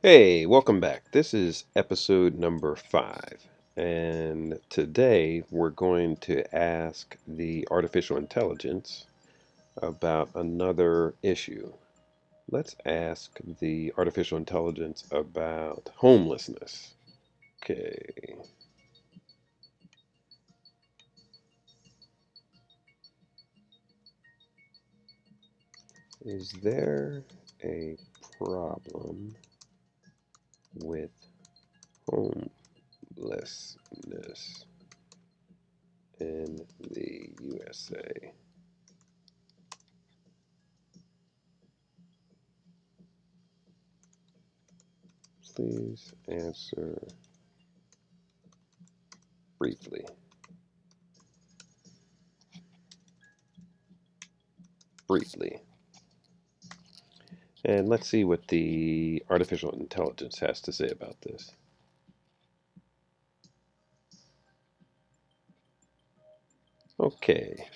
Hey, welcome back. This is episode number 5. And today we're going to ask the artificial intelligence about another issue. Let's ask the artificial intelligence about homelessness. Okay. Is there a problem with homelessness in the USA? Please answer briefly. Briefly. And let's see what the artificial intelligence has to say about this. Okay.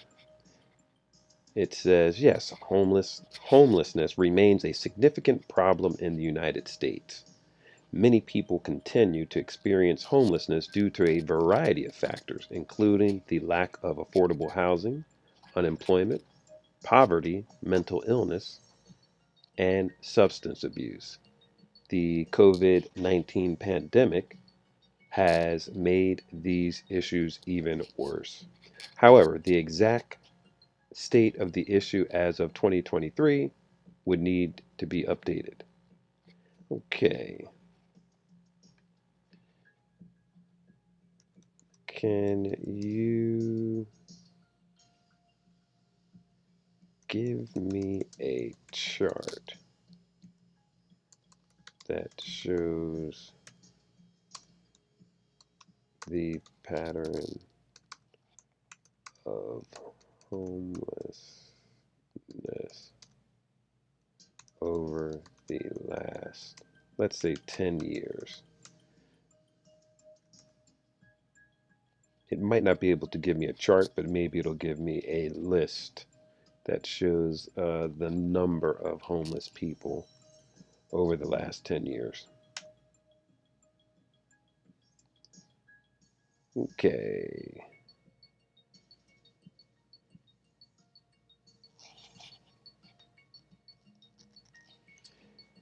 It says, yes, homelessness remains a significant problem in the United States. Many people continue to experience homelessness due to a variety of factors, including the lack of affordable housing, unemployment, poverty, mental illness, and substance abuse. The COVID-19 pandemic has made these issues even worse. However, the exact state of the issue as of 2023 would need to be updated. Okay, can you give me a chart that shows the pattern of homelessness over the last, let's say, 10 years? It might not be able to give me a chart, but maybe it'll give me a list that shows the number of homeless people over the last 10 years. Okay.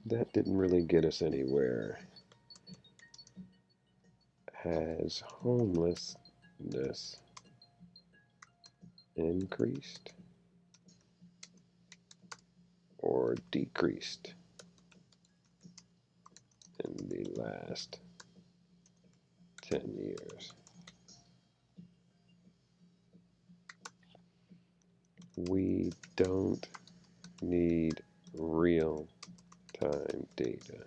That didn't really get us anywhere. Has homelessness increased or decreased in the last 10 years? We don't need real time data.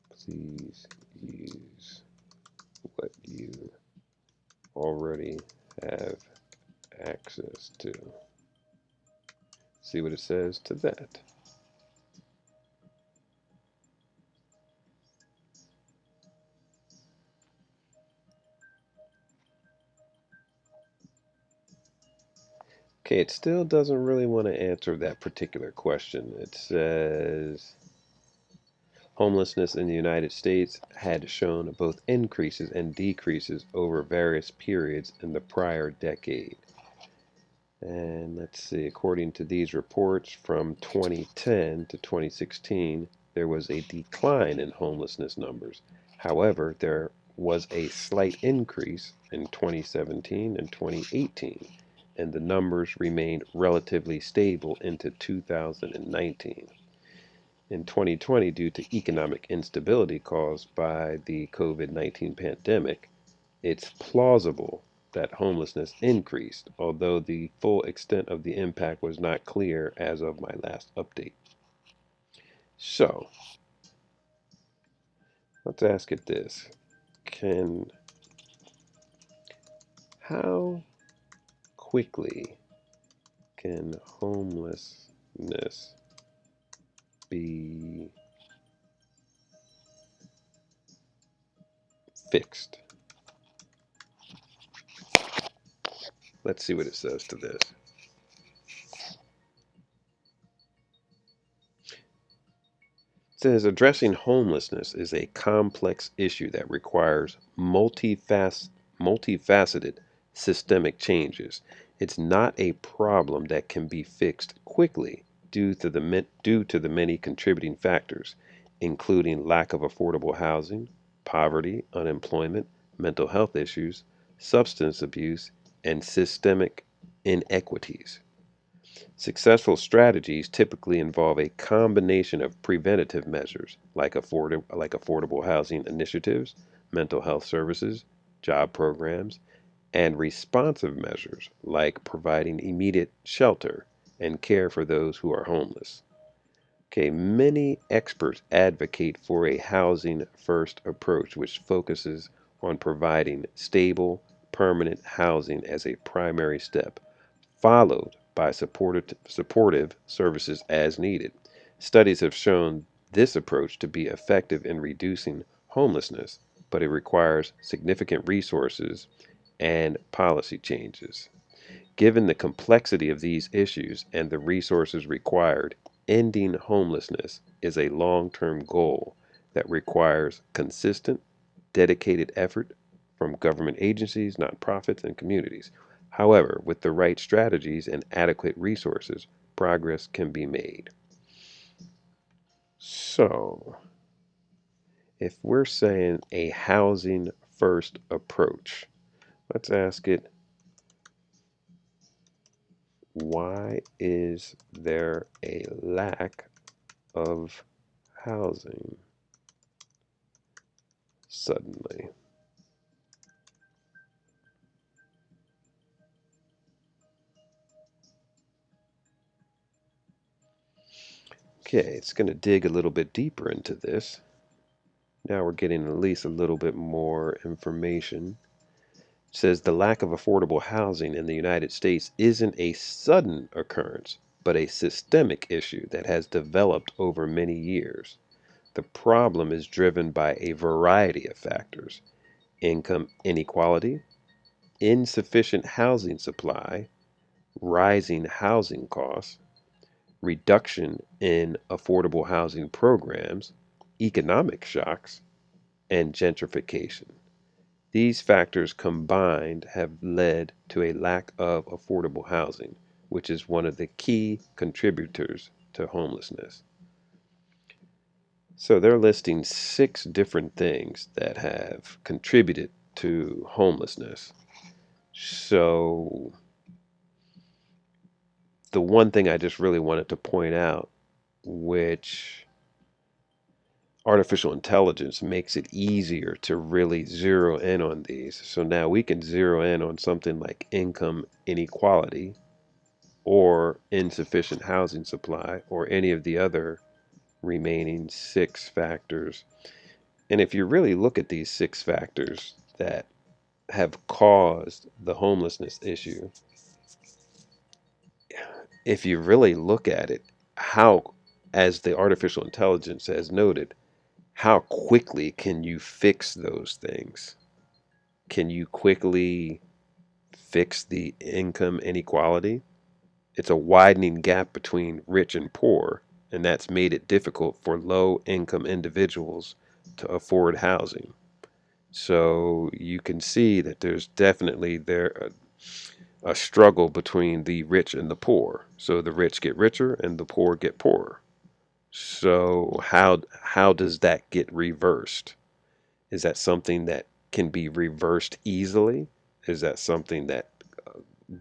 Please use what you already have access to. See what it says to that. Okay, it still doesn't really want to answer that particular question. It says homelessness in the United States had shown both increases and decreases over various periods in the prior decade. And let's see, according to these reports from 2010 to 2016, there was a decline in homelessness numbers. However, there was a slight increase in 2017 and 2018, and the numbers remained relatively stable into 2019. In 2020, due to economic instability caused by the COVID-19 pandemic, it's plausible that homelessness increased, although the full extent of the impact was not clear as of my last update. So, let's ask it this. Can How quickly can homelessness be fixed? Let's see what it says to this. It says addressing homelessness is a complex issue that requires multifaceted systemic changes. It's not a problem that can be fixed quickly due to the many contributing factors, including lack of affordable housing, poverty, unemployment, mental health issues, substance abuse, and systemic inequities. Successful strategies typically involve a combination of preventative measures like affordable housing initiatives, mental health services, job programs, and responsive measures like providing immediate shelter and care for those who are homeless. Okay, many experts advocate for a housing first approach which focuses on providing stable, permanent housing as a primary step, followed by supportive services as needed. Studies have shown this approach to be effective in reducing homelessness, but it requires significant resources and policy changes. Given the complexity of these issues and the resources required, ending homelessness is a long term goal that requires consistent, dedicated effort from government agencies, nonprofits, and communities. However, with the right strategies and adequate resources, progress can be made. So, if we're saying a housing first approach, let's ask it, why is there a lack of housing suddenly? Okay, it's going to dig a little bit deeper into this. Now we're getting at least a little bit more information. It says the lack of affordable housing in the United States isn't a sudden occurrence, but a systemic issue that has developed over many years. The problem is driven by a variety of factors: income inequality, insufficient housing supply, rising housing costs, reduction in affordable housing programs, economic shocks, and gentrification. These factors combined have led to a lack of affordable housing, which is one of the key contributors to homelessness. So they're listing six different things that have contributed to homelessness. So the one thing I just really wanted to point out, which artificial intelligence makes it easier to really zero in on these. So now we can zero in on something like income inequality or insufficient housing supply or any of the other remaining six factors. And if you really look at these six factors that have caused the homelessness issue, if you really look at it, how, as the artificial intelligence has noted, how quickly can you fix those things? Can you quickly fix the income inequality? It's a widening gap between rich and poor, and that's made it difficult for low income individuals to afford housing. So you can see that there's definitely a struggle between the rich and the poor. So the rich get richer and the poor get poorer. So how does that get reversed? Is that something that can be reversed easily? Is that something that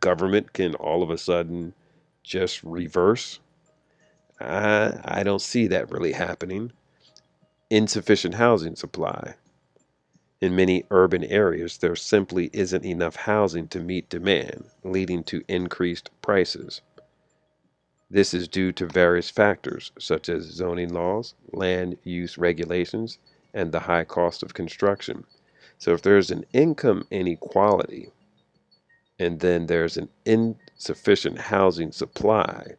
government can all of a sudden just reverse? I don't see that really happening. Insufficient housing supply. In many urban areas, there simply isn't enough housing to meet demand, leading to increased prices. This is due to various factors, such as zoning laws, land use regulations, and the high cost of construction. So, if there's an income inequality and then there's an insufficient housing supply,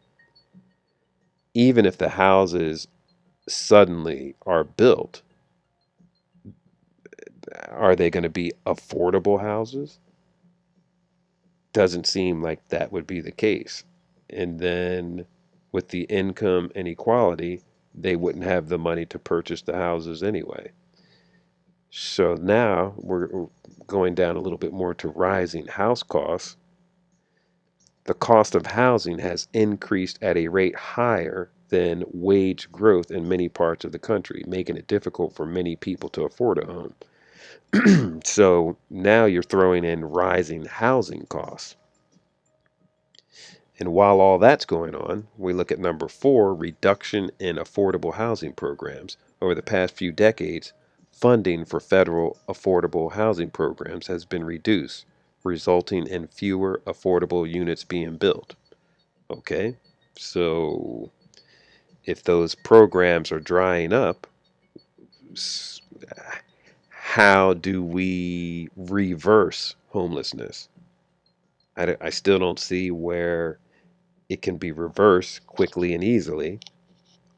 even if the houses suddenly are built, are they going to be affordable houses? Doesn't seem like that would be the case. And then with the income inequality, they wouldn't have the money to purchase the houses anyway. So now we're going down a little bit more to rising house costs. The cost of housing has increased at a rate higher than wage growth in many parts of the country, making it difficult for many people to afford a home. So now you're throwing in rising housing costs. And while all that's going on, we look at number four, reduction in affordable housing programs. Over the past few decades, funding for federal affordable housing programs has been reduced, resulting in fewer affordable units being built. Okay, so if those programs are drying up, how do we reverse homelessness? I still don't see where it can be reversed quickly and easily,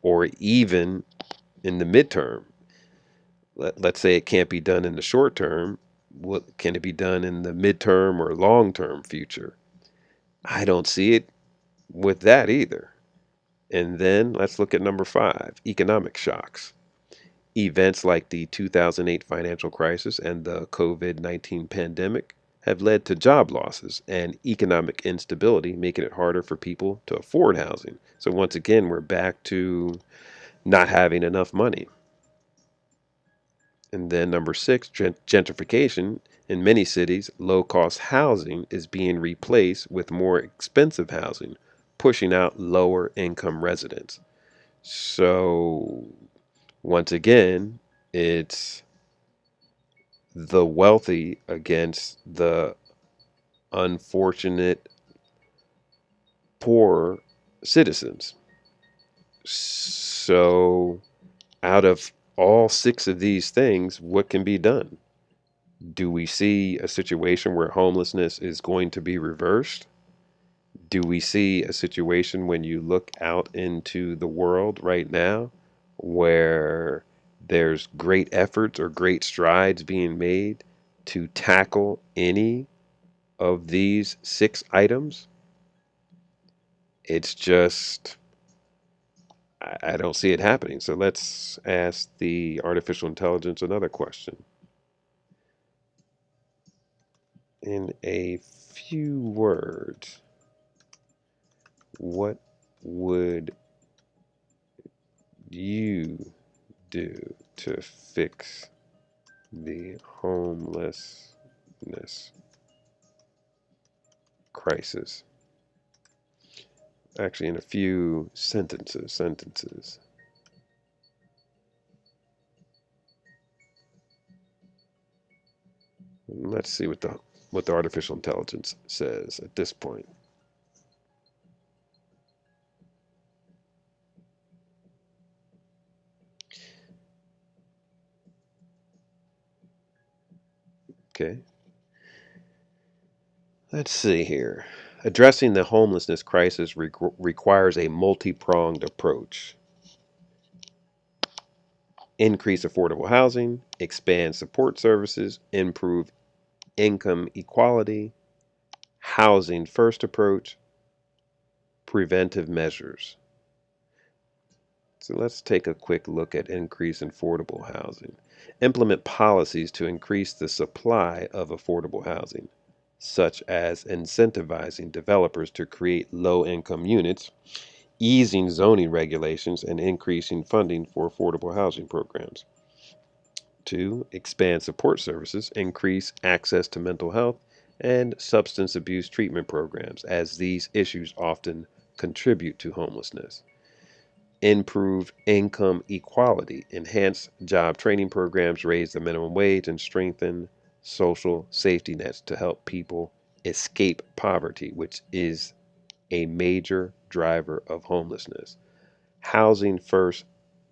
or even in the midterm. Let's say it can't be done in the short term. What can it be done in the midterm or long term future? I don't see it with that either. And then let's look at number five, economic shocks. Events like the 2008 financial crisis and the COVID-19 pandemic have led to job losses and economic instability, making it harder for people to afford housing. So, once again, we're back to not having enough money. And then number six, gentrification. In many cities, low cost housing is being replaced with more expensive housing, pushing out lower income residents. So, once again, it's the wealthy against the unfortunate poor citizens. So, out of all six of these things, what can be done? Do we see a situation where homelessness is going to be reversed? Do we see a situation when you look out into the world right now where there's great efforts or great strides being made to tackle any of these six items? It's just, I don't see it happening. So let's ask the artificial intelligence another question. In a few words, what would you do to fix the homelessness crisis? Actually, in a few sentences. Let's see what the artificial intelligence says at this point. Okay. Let's see here. Addressing the homelessness crisis requires a multi-pronged approach. Increase affordable housing, expand support services, improve income equality, housing first approach, preventive measures. So let's take a quick look at increase in affordable housing. Implement policies to increase the supply of affordable housing, such as incentivizing developers to create low income units, easing zoning regulations, and increasing funding for affordable housing programs. Two, expand support services, increase access to mental health and substance abuse treatment programs, as these issues often contribute to homelessness. Improve income equality, enhance job training programs, raise the minimum wage, and strengthen social safety nets to help people escape poverty, which is a major driver of homelessness. Housing first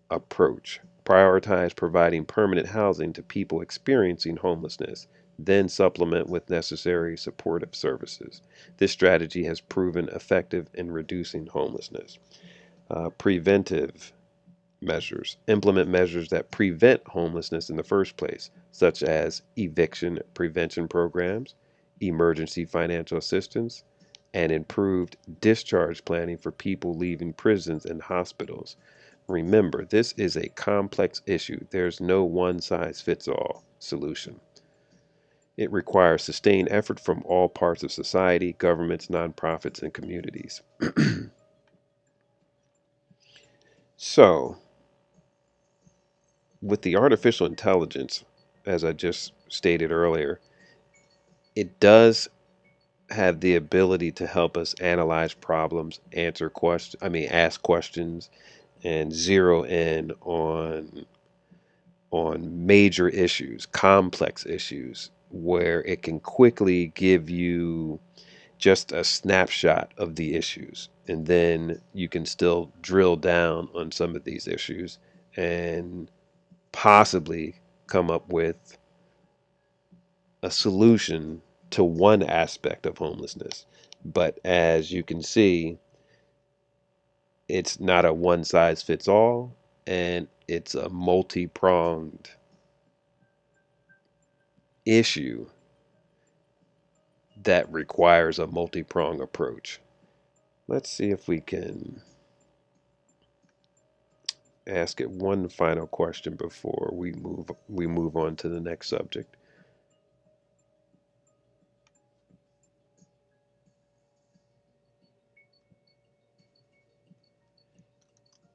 approach. Prioritize providing permanent housing to people experiencing homelessness, then supplement with necessary supportive services. This strategy has proven effective in reducing homelessness. Preventive measures. Implement measures that prevent homelessness in the first place, such as eviction prevention programs, emergency financial assistance, and improved discharge planning for people leaving prisons and hospitals. Remember, this is a complex issue. There's no one size fits all solution. It requires sustained effort from all parts of society, governments, nonprofits, and communities. So, with the artificial intelligence, as I just stated earlier, it does have the ability to help us analyze problems, ask questions, and zero in on major issues, complex issues, where it can quickly give you just a snapshot of the issues. And then you can still drill down on some of these issues and possibly come up with a solution to one aspect of homelessness. But as you can see, it's not a one size fits all, and it's a multi pronged issue that requires a multi pronged approach. Let's see if we can ask it one final question before we move on to the next subject.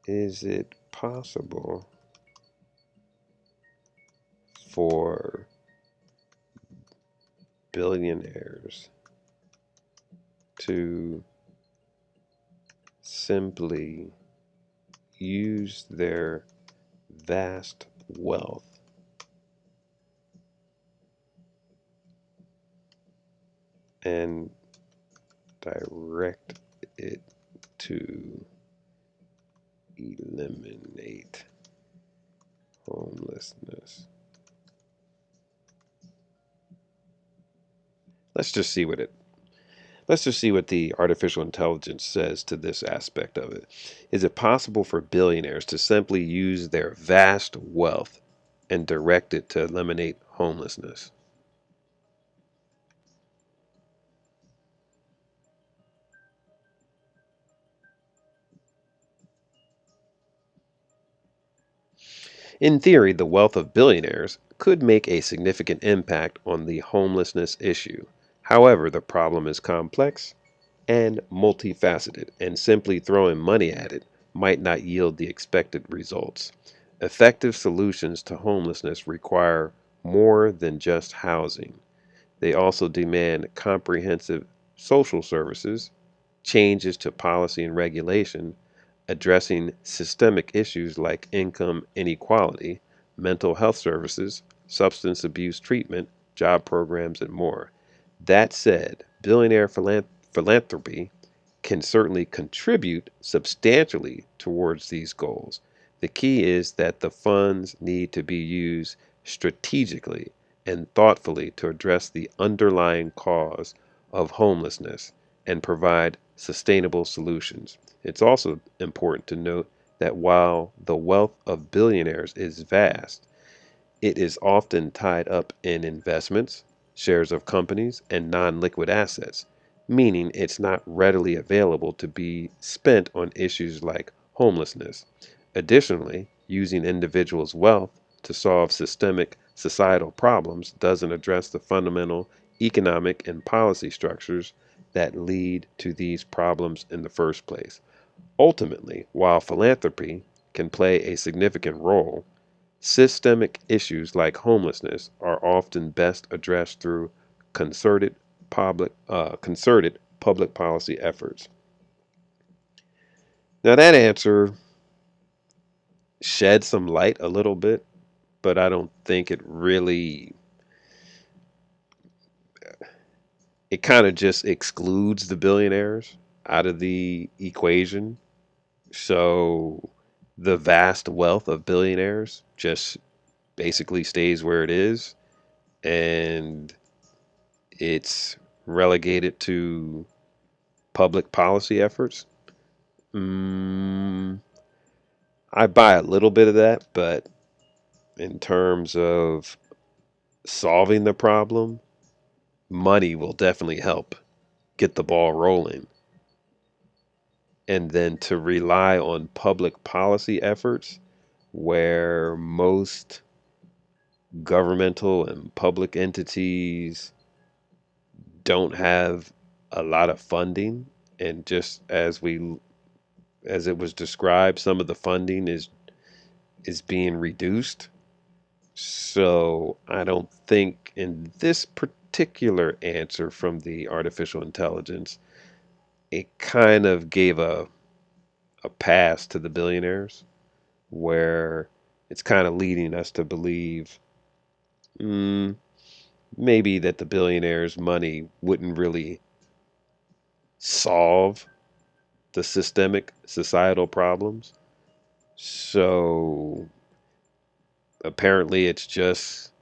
Is it possible for billionaires to simply use their vast wealth and direct it to eliminate homelessness? Let's just see what it Let's just see what the artificial intelligence says to this aspect of it. Is it possible for billionaires to simply use their vast wealth and direct it to eliminate homelessness? In theory, the wealth of billionaires could make a significant impact on the homelessness issue. However, the problem is complex and multifaceted, and simply throwing money at it might not yield the expected results. Effective solutions to homelessness require more than just housing. They also demand comprehensive social services, changes to policy and regulation, addressing systemic issues like income inequality, mental health services, substance abuse treatment, job programs, and more. That said, billionaire philanthropy can certainly contribute substantially towards these goals. The key is that the funds need to be used strategically and thoughtfully to address the underlying cause of homelessness and provide sustainable solutions. It's also important to note that while the wealth of billionaires is vast, it is often tied up in investments, shares of companies, and non liquid assets, meaning it's not readily available to be spent on issues like homelessness. Additionally, using individuals' wealth to solve systemic societal problems doesn't address the fundamental economic and policy structures that lead to these problems in the first place. Ultimately, while philanthropy can play a significant role, systemic issues like homelessness are often best addressed through concerted public policy efforts. Now, that answer sheds some light a little bit, but I don't think it kind of just excludes the billionaires out of the equation. So the vast wealth of billionaires just basically stays where it is, and it's relegated to public policy efforts. Mm, I buy a little bit of that, but in terms of solving the problem, money will definitely help get the ball rolling. and then to rely on public policy efforts where most governmental and public entities don't have a lot of funding, and just as it was described, some of the funding is being reduced. So I don't think in this particular answer from the artificial intelligence, it kind of gave a pass to the billionaires, where it's kind of leading us to believe mm, maybe that the billionaires' money wouldn't really solve the systemic societal problems. So apparently it's just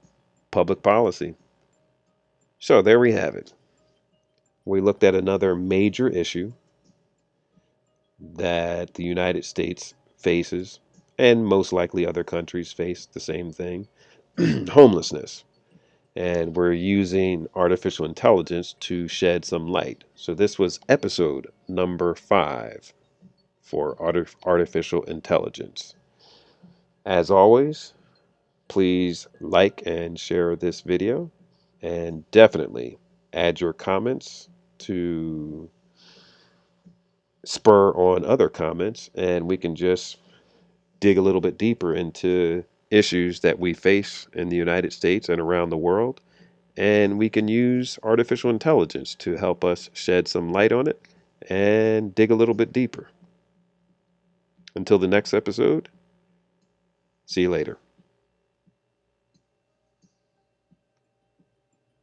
public policy. So there we have it. We looked at another major issue that the United States faces, and most likely other countries face the same thing: homelessness. And we're using artificial intelligence to shed some light. So this was episode number 5 for artificial intelligence. As always, please like and share this video, and definitely add your comments to spur on other comments, and we can just dig a little bit deeper into issues that we face in the United States and around the world. And we can use artificial intelligence to help us shed some light on it and dig a little bit deeper. Until the next episode, see you later.